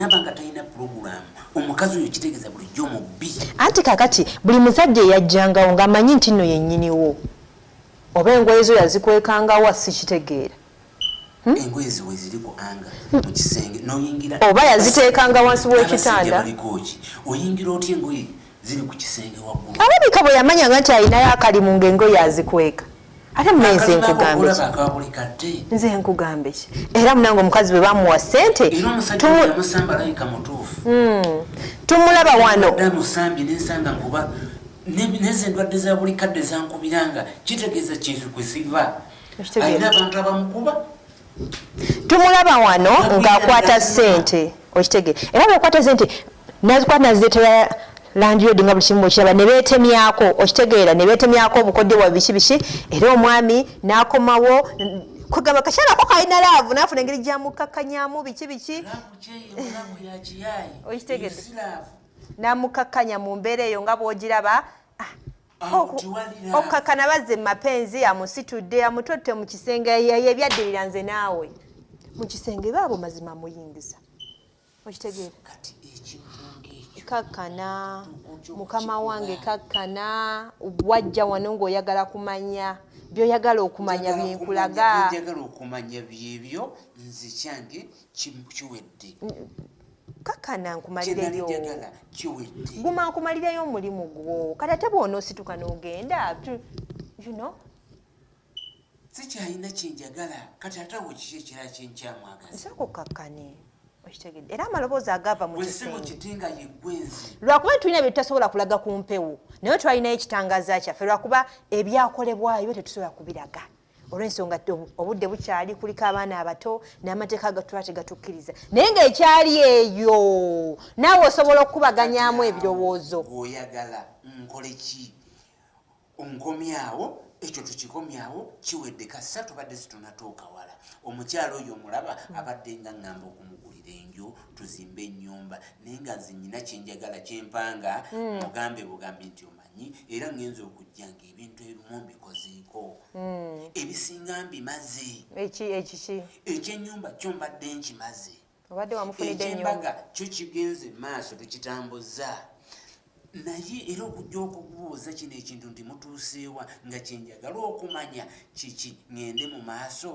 nabanga talina program omukazi oyo kitegeeza bulijjo mubbi. Anti kakati buli musajja yajjangawo ng'amanyi nti nno yennyiniwo oba engoye zo yazikwekangawa sikitegeera. Engoye ziwe ziri ku anga mu kisenge n'oyingira oba yaziteekanga wansi w'ekitanda. Oyingira otya engoye ziri ku kisenge waggulu. Alabika bwe yamanyanga nti alinayo akalimu ng'engoye azikweka. Ate mmenze nkugambe ki? Nze nkugambe ki? Era munange omukazi bwe bamuwa ssente tumulaba wano. Musambi n'ensanga nkuba neze endwadde za buli kadde zankubiranga kitegeeza kintu kwe siva. Alina abantu abamukuba. Tumulaba wano ng'akwata ssente okitegeera. Era bw'akwata ssente nazikwata nazireetera landlord nga buli kimu bwekiraba ne beetemyako okitegeera ne beetemyako obukodde bwa biki biki era omwami n'akomawo kugamba kakyalako kalina laavu n'afuna engeri gy'amukakkanyamu biki biki okitegeedde n'amukakkanya mu mbeera eyo nga bw'ogiraba okakkana bazze mu mapenzi amusitudde amutotte mu kisenge ebyaddirira nze naawe mu kisenge baabo mazima muyingiza okitegeera kakkana mukama wange kakkana wajja wano ng'oyagala kumanya by'oyagala okumanya byenkulaga by'oyagala okumanya byebyo nze kyange kiwedde kakkana nkumalireyo guma nkumalireyo omulimu gwo kati ate bw'onoosituka n'ogenda you know sikyalina kyenjagala kati ate awo kiki ekirala kyenkyamwagaza nsako kakkane okitegedde era amaloboozi agava mu kisenge lwakuba tulina bye tutasobola kulaga ku mpewo naye twalinayo ekitangaaza kyaffe lwakuba ebyakolebwayo byo tetusobola kubiraga olw'ensonga obudde bukyali kuliko abaana abato n'amateeka gatuba tegatukkiriza naye ng'ekyali eyo naawe osobola okukubaganyaamu ebirowoozo oyagala nkole ki onkomyawo ekyo tukikomyawo kiwedde kasa tubadde situnatuuka wala omukyalo oyo omulaba abadde nga ngamba okumugulira enju tuzimbe ennyumba naye nga nze nyina kyenjagala kyempanga mugambe bugambi nti omanyi era ngenza okujja nga ebintu ebimu mbikozeeko ebisinga mbimaze ekiki ekyennyumba kyo mbadde nkimaze obadde wamufunidde ekyembaga kyo kigenze maaso tukitambuza naye era okujja okubuuza kino ekintu nti mutuuseewa nga kyenjagala okumanya kiki ngende mu maaso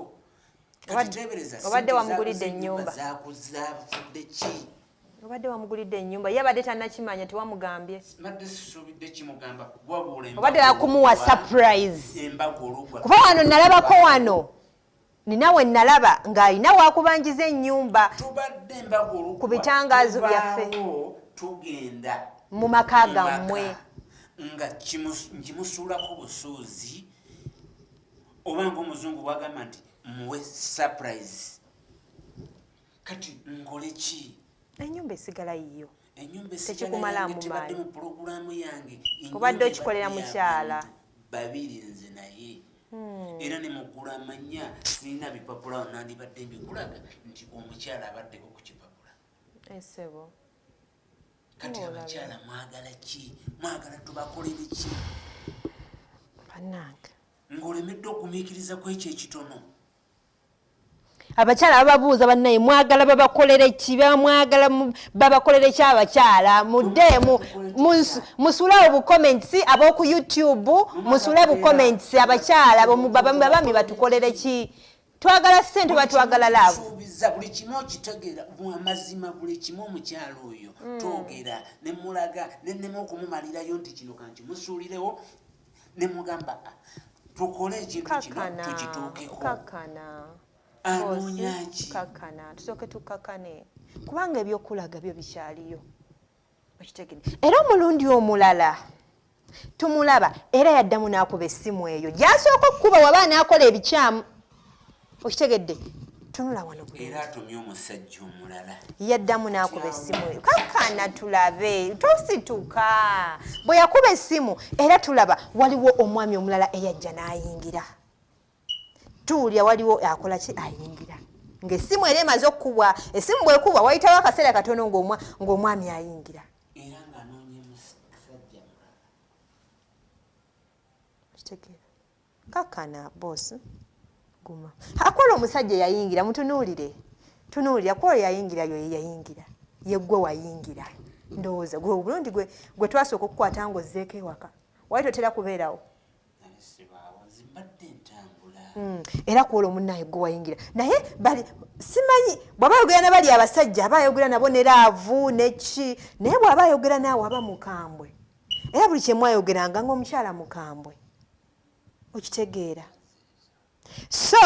obadde wamugulidde ennyumba zakuzafudde ki obadde wamugulidde ennyumba ye abadde tannakimanya tewamugambye badde sisuubidde kimugamba wabula obadde yakumuwa surprise embaga olugwa kuba wano nalabako wano ninawe nalaba ng'alina wakubanjiza ennyumba tubadde embaga olugwa ku bitangaazo byaffe tugenda mu maka gammwe nga kimusuulako busuuzi oba ng'omuzungu bwagamba nti muwe surprise kati nkole ki ennyumba esigala yiyo tekikumala maanyi mu pulogulaamu yange obadde okikolera mukyala babiri nze naye era ne mugula amanya sirina bipapula nandibadde mbikulaga nti omukyala abaddeko ku kipapula esebo kati abakyala mwagala ki mwagala tubakolere ki bannange ng'olemedde okumiikiriza ku ekyo ekitono abakyala bababuuza bannaye mwagala babakolere ki bamwagala babakolere ki abakyala muddeemu musule obucomments ab'oku YouTube musule bucomments abakyala babami batukolere ki twagala ssente batwagala laavu buli kimu okitegeera amazima buli kimu omukyalo oyo twogera ne mulaga nennema okumumalirayo nti kino kankimusuulirewo ne mugamba tukole ekintu kino tukituukeko anoonyaki kakana tusooke tukakane kubanga ebyokulaga byo bikyaliyo okitegedde era omulundi omulala tumulaba era yaddamu n'akuba essimu eyo gy'asooka okukuba waba n'akola ebikyamu okitegedde tunula wano era atumye omusajja omulala yaddamu n'akuba essimu eyo kakana tulabe tosituka bwe yakuba essimu era tulaba waliwo omwami omulala eyajja n'ayingira tuulya waliwo akola ki ayingira ng'essimu era emaze okukubwa essimu bwekubwa wayitawo akaseera katono ng'omwami ayingira era ng'anoonya musajja kitegeera kakana bosi guma akola omusajja yayingira mutunuulire tunuulira kwoyo yayingira yo yayingira yeggwe wayingira ndowooza gwe obulungi gwe twasooka okukwata ng'ozzeeko ewaka wali totera kubeerawo era kuola omunnaye gwe wayingira naye bali simanyi bw'aba ayogera na bali abasajja aba ayogera nabo ne laavu neki naye bw'aba ayogera naawe aba mukambwe era buli kyemwayogeranga ng'omukyala mukambwe okitegeera so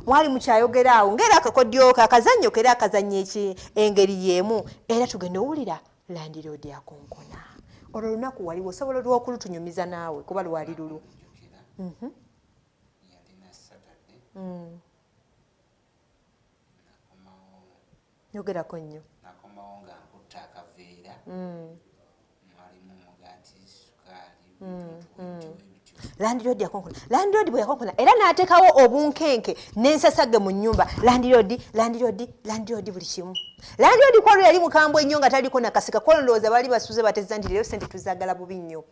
mwali mukyayogera awo ng'era akakodyo akazannyo kera akazannyo engeri y'emu era tugenda owulira landiroodi akonkona olwo olunaku waliwo osobola olw'okulutunyumiza naawe kuba lwali lulu yogerako nnyo nakomawo nga nkutta akaveera mwalimu omugaati sukaali landiroodi yakonkona landiroodi bwe yakonkona era n'ateekawo obunkenke n'ensasage mu nnyumba landiroodi buli kimu landiroodi kwolwo yali mukambwe ennyo nga taliko nakasika kwolondowooza baali basuze bateza nti leero sente tuzaagala bubi nnyo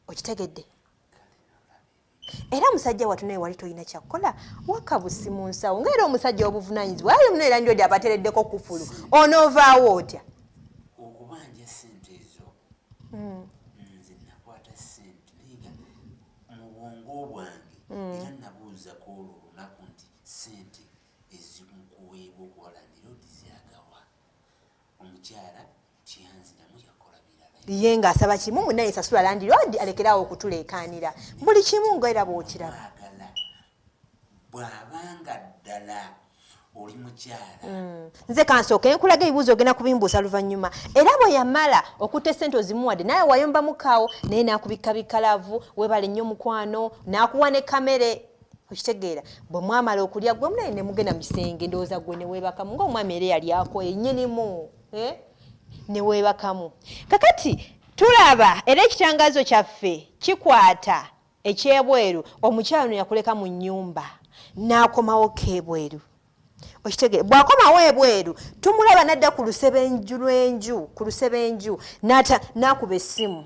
okitegedde era musajja wattu naye wali tolina kyakkola wakabusi mu nsawo ngaera omusajja obuvunaanyizibwa ali muno landiroodi abatereddeko kufulu onoovaawo otya okubanja sente ezo nze nakwata sente naye mu bwongo bwange era nabuuzako olwo olunaku nti sente ezimukuweebwa okuwa landiroodi ziragawa omukyala kyanziramu yakola birala ye ng'asaba kimu munnaye sasula landiroodi alekerawo okutuleekaanira buli kimu ngaera bw'okiraba bw'abanga ddala oli mukyala nze kansooke nkulaga ebibuuzo ogenda kubimbuusa luvannyuma era bwe yamala okutta essente ozimuwadde naye wayomba mukaawo naye n'akubikka bikalavu webale nnyo mukwano n'akuwa ne kamere okitegeera bwe mwamala okulya gwe munaye ne mugenda mu kisenge ndowooza gwe ne weebakamu ng'omwami era yalyako yennyinimu ne weebakamu kakati tulaba era ekitangaazo kyaffe kikwata ekyebweru omukyala ono yakuleka mu nnyumba n'akomawo k'ebweru okitegeera bw'akomawo ebweru tumulaba n'adda ku lusebenju n'akuba essimu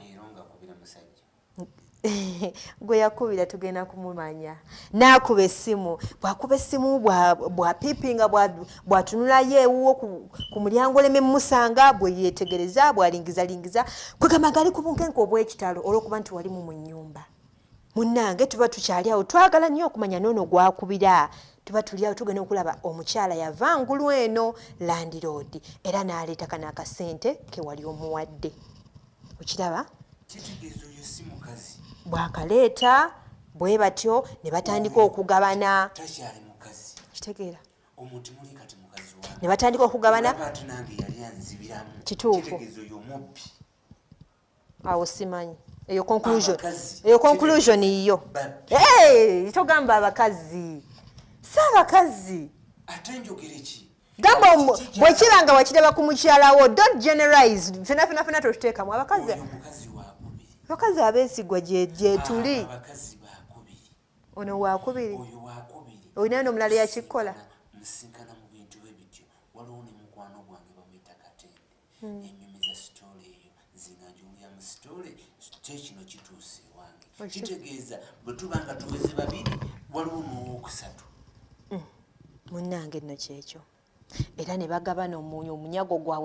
gwe yakubira tugenda kumumanya n'akuba essimu bw'akuba essimu bw'apiipinga bw'atunulayo ewuwo ku mulyango oleme musanga bwe yeetegereza bw'alingizalingiza kwegamba gali ku bunkenke obw'ekitalo olw'okuba nti walimu mu nnyumba munnange tuba tukyali awo twagala nnyo okumanya n'ono gwakubira tuba tuli awo tugenda okulaba omukyala yava ngulu eno landiroodi era n'aleeta kano akasente kewali omuwadde okiraba kitegeeza oyo si mukazi bw'akaleeta bwe batyo ne batandika okugabana takyali mukazi kitegeera omuntu muli kati mukazi wa ne batandika okugabana ate nange yali anzibiramu kituufu kitegeeza oyo mubbi awo simanyi eyo conclusion iyo togamba abakazi si abakazi ate njogere ki gamba bwe kiba nga wakiraba ku mukyalawo don't generalize fena totuteekamu abakazi abeesigwa gyetuli ono wakubiri olina nomulala yakikola musinkana mu bintu ebityo waliwo ne mukwano gwange bamwita katende enyumiza sitole eyo nzinga njuwulira mu sitole kyekino kituuse ewange kitegeeza bwe tuba nga tuweze babiri waliwo n'owokusatu munnange nno kyekyo era ne bagabana omunyago gwabwe